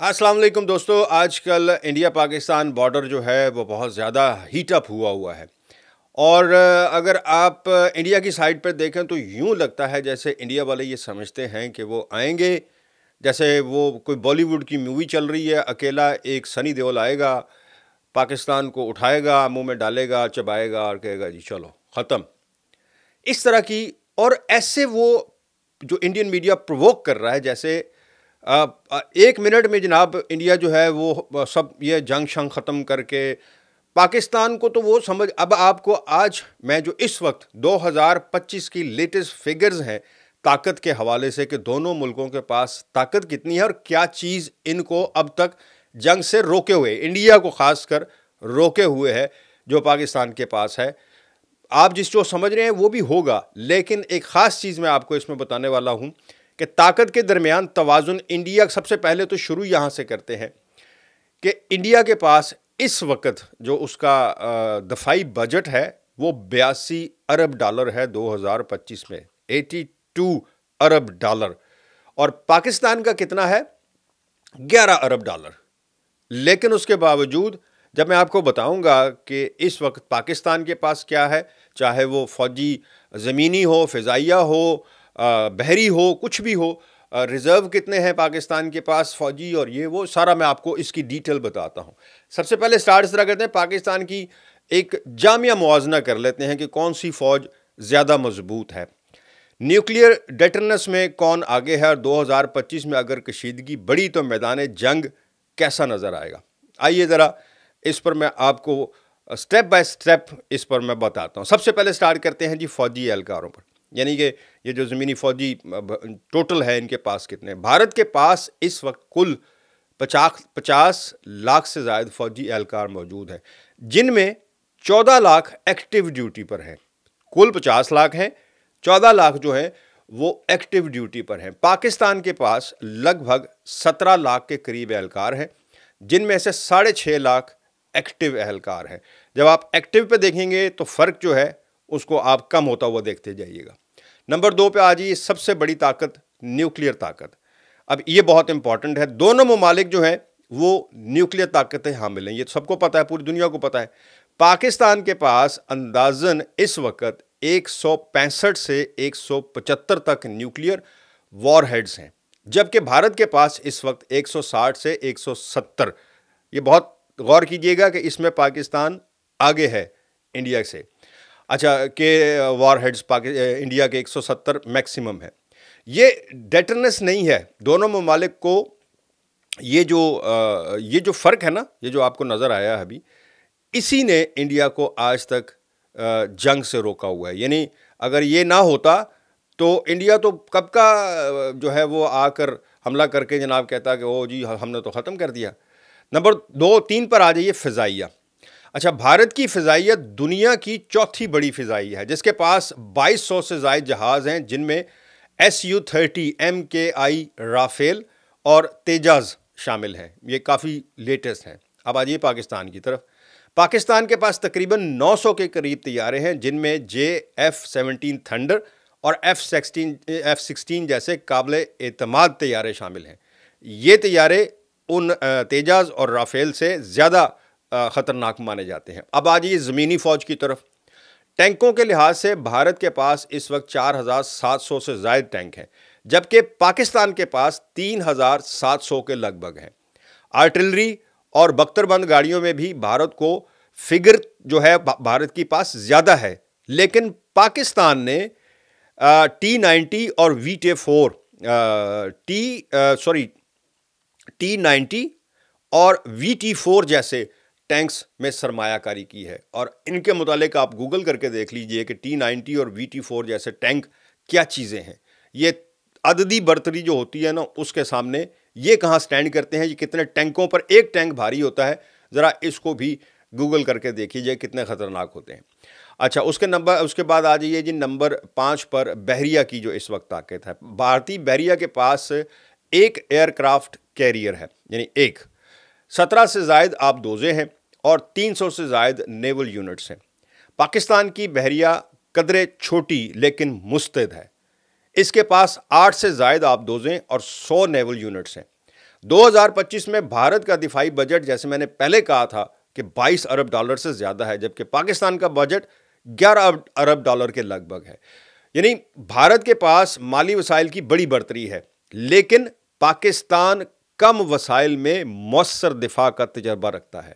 अस्सलाम वालेकुम दोस्तों। आजकल इंडिया पाकिस्तान बॉर्डर जो है वो बहुत ज़्यादा हीट अप हुआ है। और अगर आप इंडिया की साइड पर देखें तो यूँ लगता है जैसे इंडिया वाले ये समझते हैं कि वो आएंगे, जैसे वो कोई बॉलीवुड की मूवी चल रही है, अकेला एक सनी देओल आएगा, पाकिस्तान को उठाएगा, मुंह में डालेगा, चबाएगा और कहेगा जी चलो ख़त्म। इस तरह की, और ऐसे वो जो इंडियन मीडिया प्रोवोक कर रहा है जैसे एक मिनट में जनाब इंडिया जो है वो सब ये जंग शंग ख़त्म करके पाकिस्तान को, तो वो समझ। अब आपको आज मैं जो इस वक्त 2025 की लेटेस्ट फिगर्स हैं ताकत के हवाले से कि दोनों मुल्कों के पास ताकत कितनी है और क्या चीज़ इनको अब तक जंग से रोके हुए, इंडिया को ख़ासकर रोके हुए है जो पाकिस्तान के पास है। आप जिस जो समझ रहे हैं वो भी होगा, लेकिन एक ख़ास चीज़ मैं आपको इसमें बताने वाला हूँ कि ताकत के दरमियान तवाज़ुन। इंडिया सबसे पहले तो शुरू यहाँ से करते हैं कि इंडिया के पास इस वक्त जो उसका दफाई बजट है वो 82 अरब डॉलर है 2025 में, 82 अरब डॉलर। और पाकिस्तान का कितना है? 11 अरब डॉलर। लेकिन उसके बावजूद जब मैं आपको बताऊंगा कि इस वक्त पाकिस्तान के पास क्या है, चाहे वो फ़ौजी ज़मीनी हो, फ़िज़ाइया हो, बहरी हो, कुछ भी हो, रिज़र्व कितने हैं पाकिस्तान के पास फ़ौजी, और ये वो सारा मैं आपको इसकी डिटेल बताता हूँ। सबसे पहले स्टार्ट इस तरह करते हैं, पाकिस्तान की एक जामिया मुआवजना कर लेते हैं कि कौन सी फ़ौज ज़्यादा मजबूत है। न्यूक्लियर डेटरनेस में कौन आगे है, और 2025 में अगर कशीदगी बढ़ी तो मैदान जंग कैसा नज़र आएगा। आइए ज़रा इस पर मैं आपको स्टेप बाय स्टेप इस पर मैं बताता हूँ। सबसे पहले स्टार्ट करते हैं जी फ़ौजी एहलकारों पर, यानी कि ये जो ज़मीनी फ़ौजी टोटल है इनके पास कितने। भारत के पास इस वक्त कुल 50 लाख से ज़ायद फ़ौजी एहलकार मौजूद हैं, जिनमें 14 लाख एक्टिव ड्यूटी पर हैं। कुल 50 लाख हैं, 14 लाख जो हैं वो एक्टिव ड्यूटी पर हैं। पाकिस्तान के पास लगभग 17 लाख के करीब एहलकार हैं, जिनमें से 6.5 लाख एक्टिव एहलकार हैं। जब आप एक्टिव पे देखेंगे तो फ़र्क जो है उसको आप कम होता हुआ देखते जाइएगा। नंबर 2 पे आ जाइए, सबसे बड़ी ताकत न्यूक्लियर ताकत। अब ये बहुत इंपॉर्टेंट है, दोनों ममालिक जो हैं वो न्यूक्लियर ताकतें हामिल हैं, ये सबको पता है, पूरी दुनिया को पता है। पाकिस्तान के पास अंदाज़न इस वक्त 165 से 175 तक न्यूक्लियर वॉरहेड्स हैं, जबकि भारत के पास इस वक्त 160 से 170। ये बहुत गौर कीजिएगा कि इसमें पाकिस्तान आगे है इंडिया से। अच्छा, के वॉरहेड्स इंडिया के 170 मैक्सिमम है। ये डेटरनेस नहीं है दोनों ममालिक को। ये जो फ़र्क है ना, ये जो आपको नज़र आया अभी, इसी ने इंडिया को आज तक जंग से रोका हुआ है। यानी अगर ये ना होता तो इंडिया तो कब का जो है वो आकर हमला करके जनाब कहता कि ओ जी हमने तो ख़त्म कर दिया। नंबर 2-3 पर आ जाइए, फ़िज़ाइया। अच्छा, भारत की फ़िज़ाइया दुनिया की चौथी बड़ी फ़िज़ाइया है, जिसके पास 2200 से ज़ायद जहाज़ हैं, जिनमें Su-30 MKI राफ़ेल और तेजाज़ शामिल हैं। ये काफ़ी लेटेस्ट हैं। अब आ जाइए पाकिस्तान की तरफ। पाकिस्तान के पास तकरीबन 900 के करीब तैयारे हैं, जिनमें F-17 थंडर और F-16 जैसे काबिल एतमाद तैयारे शामिल हैं। ये तैयारे उन तेजाज़ और राफ़ेल से ज़्यादा ख़तरनाक माने जाते हैं। अब आ जाइए ज़मीनी फ़ौज की तरफ। टैंकों के लिहाज से भारत के पास इस वक्त 4700 से ज़ायद टैंक हैं, जबकि पाकिस्तान के पास 3700 के लगभग हैं। आर्टिलरी और बख्तरबंद गाड़ियों में भी भारत को फिगर जो है भारत के पास ज़्यादा है, लेकिन पाकिस्तान ने T-90 और VT-4 T-90 और VT-4 जैसे टैंक्स में सरमायाकारी की है। और इनके मुतालिक आप गूगल करके देख लीजिए कि T-90 और VT-4 जैसे टैंक क्या चीज़ें हैं। ये अददी बर्तरी जो होती है ना, उसके सामने ये कहाँ स्टैंड करते हैं। ये कितने टैंकों पर एक टैंक भारी होता है, ज़रा इसको भी गूगल करके देखिए कितने ख़तरनाक होते हैं। अच्छा, उसके बाद आ जाइए जी नंबर 5 पर बहरिया की जो इस वक्त ताकत है। भारतीय बहरिया के पास एक एयरक्राफ्ट कैरियर है, यानी 17 से ज़ायद आबदोज़े हैं और 300 से ज़ायद नेवल यूनिट्स हैं। पाकिस्तान की बहरिया कदरे छोटी लेकिन मुस्तैद है। इसके पास 8 से ज़ायद आबदोज़ें और 100 नेवल यूनिट्स हैं। 2025 میں بھارت کا دفاعی بجٹ جیسے میں نے پہلے کہا تھا کہ 22 ارب ڈالر سے زیادہ ہے، جبکہ پاکستان کا بجٹ 11 ارب ڈالر کے لگ بھگ ہے۔ یعنی بھارت کے پاس مالی وسائل کی بڑی برتری ہے، لیکن پاکستان کم وسائل میں مؤثر دفاع کا تجربہ رکھتا ہے،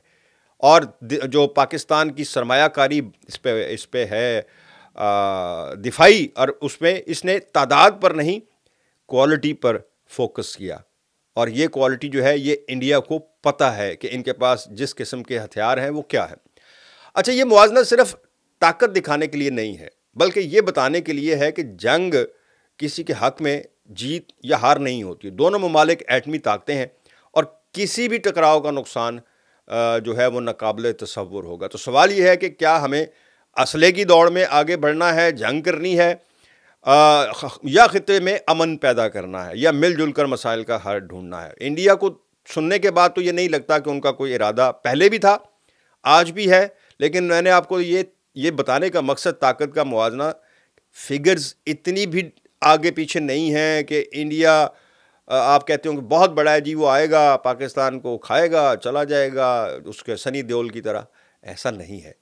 اور جو پاکستان کی سرمایہ کاری اس پہ ہے دفاعی، اور اس نے تعداد پر نہیں کوالٹی پر فوکس کیا، اور یہ کوالٹی جو ہے یہ انڈیا کو پتہ ہے کہ ان کے پاس جس قسم کے ہتھیار ہیں وہ کیا ہے۔ اچھا، یہ موازنہ صرف طاقت دکھانے کے لیے نہیں ہے، بلکہ یہ بتانے کے لیے ہے کہ جنگ کسی کے حق میں جیت یا ہار نہیں ہوتی۔ دونوں ممالک ایٹمی طاقتیں ہیں، اور کسی بھی ٹکراؤ کا نقصان جو ہے وہ ناقابل تصور ہوگا۔ تو سوال یہ ہے کہ کیا ہمیں اسلحے کی دوڑ میں آگے بڑھنا ہے، جنگ کرنی ہے، یا خطے میں امن پیدا کرنا ہے، یا مل جل کر مسائل کا حل ڈھونڈنا ہے؟ انڈیا کو سننے کے بعد تو یہ نہیں لگتا کہ ان کا کوئی ارادہ پہلے بھی تھا، آج بھی ہے، لیکن میں نے آپ کو یہ بتانے کا مقصد طاقت کا موازنہ، فگرز اتنی بھی آگے پیچھے نہیں ہیں کہ انڈیا آپ کہتے ہوں کہ بہت بڑا ہے جی، وہ آئے گا پاکستان کو کھائے گا چلا جائے گا اس کے سنی دیول کی طرح۔ ایسا نہیں ہے۔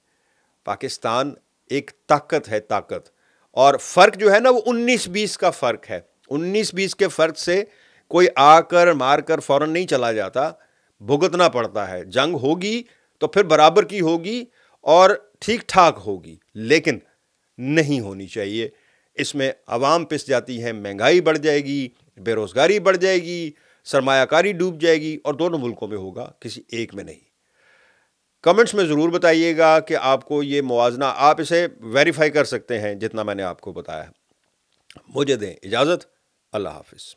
پاکستان ایک طاقت ہے، طاقت، اور فرق جو ہے نا وہ 19-20 کا فرق ہے۔ 19-20 کے فرق سے کوئی آ کر مار کر فوراً نہیں چلا جاتا، بھگتنا پڑتا ہے۔ جنگ ہوگی تو پھر برابر کی ہوگی اور ٹھیک ٹھاک ہوگی، لیکن نہیں ہونی چاہیے۔ اس میں عوام پس جاتی ہے، مہنگائی بڑھ جائے گی، بے روزگاری بڑھ جائے گی، سرمایہ کاری ڈوب جائے گی، اور دونوں ملکوں میں ہوگا، کسی ایک میں نہیں۔ کمنٹس میں ضرور بتائیے گا کہ آپ کو یہ موازنہ، آپ اسے ویریفائی کر سکتے ہیں جتنا میں نے آپ کو بتایا ہے۔ مجھے دیں اجازت، اللہ حافظ۔